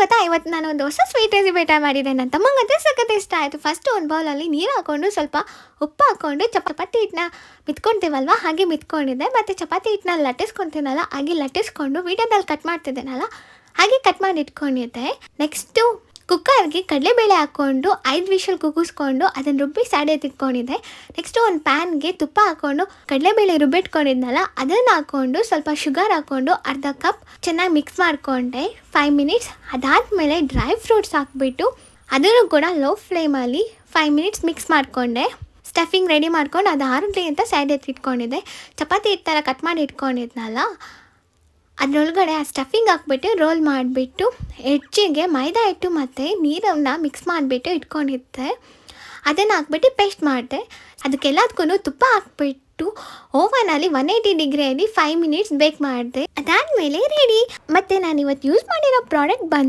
ಗೊತ್ತಾ, ಇವತ್ತು ನಾನು ಒಂದು ಹೊಸ ಸ್ವೀಟ್ ರೆಸಿಪಿ ಟ್ರೈ ಮಾಡಿದ್ದೆ. ನನ್ನ ತಮ್ಮಂಗಂತೂ ಸಖತ್ ಇಷ್ಟ ಆಯಿತು. ಫಸ್ಟು ಒಂದು ಬೌಲಲ್ಲಿ ನೀರು ಹಾಕ್ಕೊಂಡು ಸ್ವಲ್ಪ ಉಪ್ಪು ಹಾಕ್ಕೊಂಡು ಚಪಾತಿ ಹಿಟ್ಟನ್ನ ಮಿತ್ಕೊಳ್ತೀವಲ್ವ, ಹಾಗೆ ಮಿತ್ಕೊಂಡಿದ್ದೆ. ಮತ್ತು ಚಪಾತಿ ಹಿಟ್ಟನ್ನ ಲಟ್ಟಿಸ್ಕೊತೀನಲ್ಲ, ಹಾಗೆ ಲಟ್ಟಿಸ್ಕೊಂಡು ವೀಡಿಯೋದಲ್ಲಿ ಕಟ್ ಮಾಡ್ತಿದ್ದೇನಲ್ಲ ಹಾಗೆ ಕಟ್ ಮಾಡಿ ಇಟ್ಕೊಂಡಿದ್ದೆ. ನೆಕ್ಸ್ಟು ಕುಕ್ಕರ್ಗೆ ಕಡಲೆಬೇಳೆ ಹಾಕ್ಕೊಂಡು 5 ವಿಷಲ್ ಕೂಗಿಸ್ಕೊಂಡು ಅದನ್ನು ರುಬ್ಬಿ ಸೈಡ್ ಎತ್ತಿಟ್ಕೊಂಡಿದ್ದೆ. ನೆಕ್ಸ್ಟು ಒಂದು ಪ್ಯಾನ್ಗೆ ತುಪ್ಪ ಹಾಕ್ಕೊಂಡು ಕಡಲೆಬೇಳೆ ರುಬ್ಬಿಟ್ಕೊಂಡಿದ್ನಲ್ಲ ಅದನ್ನು ಹಾಕ್ಕೊಂಡು ಸ್ವಲ್ಪ ಶುಗರ್ ಹಾಕ್ಕೊಂಡು ಅರ್ಧ ಕಪ್ ಚೆನ್ನಾಗಿ ಮಿಕ್ಸ್ ಮಾಡಿಕೊಂಡೆ 5 ಮಿನಿಟ್ಸ್. ಅದಾದಮೇಲೆ ಡ್ರೈ ಫ್ರೂಟ್ಸ್ ಹಾಕ್ಬಿಟ್ಟು ಅದನ್ನು ಕೂಡ ಲೋ ಫ್ಲೇಮಲ್ಲಿ 5 ಮಿನಿಟ್ಸ್ ಮಿಕ್ಸ್ ಮಾಡಿಕೊಂಡೆ. ಸ್ಟಫಿಂಗ್ ರೆಡಿ ಮಾಡ್ಕೊಂಡು ಅದು ಆರಲಿ ಅಂತ ಸೈಡ್ ಎತ್ತಿಟ್ಕೊಂಡಿದ್ದೆ. ಚಪಾತಿ ಹಿಟ್ಟು ಥರ ಕಟ್ ಮಾಡಿ ಇಟ್ಕೊಂಡಿದ್ನಲ್ಲ ಅದರೊಳಗಡೆ ಆ ಸ್ಟಫಿಂಗ್ ಹಾಕ್ಬಿಟ್ಟು ರೋಲ್ ಮಾಡಿಬಿಟ್ಟು ಎಡ್ಜಿಗೆ ಮೈದಾ ಹಿಟ್ಟು ಮತ್ತು ನೀರನ್ನು ಮಿಕ್ಸ್ ಮಾಡಿಬಿಟ್ಟು ಇಟ್ಕೊಂಡಿದ್ದೆ. ಅದನ್ನು ಹಾಕ್ಬಿಟ್ಟು ಪೇಸ್ಟ್ ಮಾಡಿದೆ. ಅದಕ್ಕೆಲ್ಲದಕ್ಕೂ ತುಪ್ಪ ಹಾಕ್ಬಿಟ್ಟು ಓವನಲ್ಲಿ 180 ಡಿಗ್ರಿಯಲ್ಲಿ 5 ಮಿನಿಟ್ಸ್ ಬೇಕ್ ಮಾಡಿದೆ. ಅದಾದಮೇಲೆ ರೆಡಿ. ಮತ್ತು ನಾನು ಇವತ್ತು ಯೂಸ್ ಮಾಡಿರೋ ಪ್ರಾಡಕ್ಟ್ ಬಂದು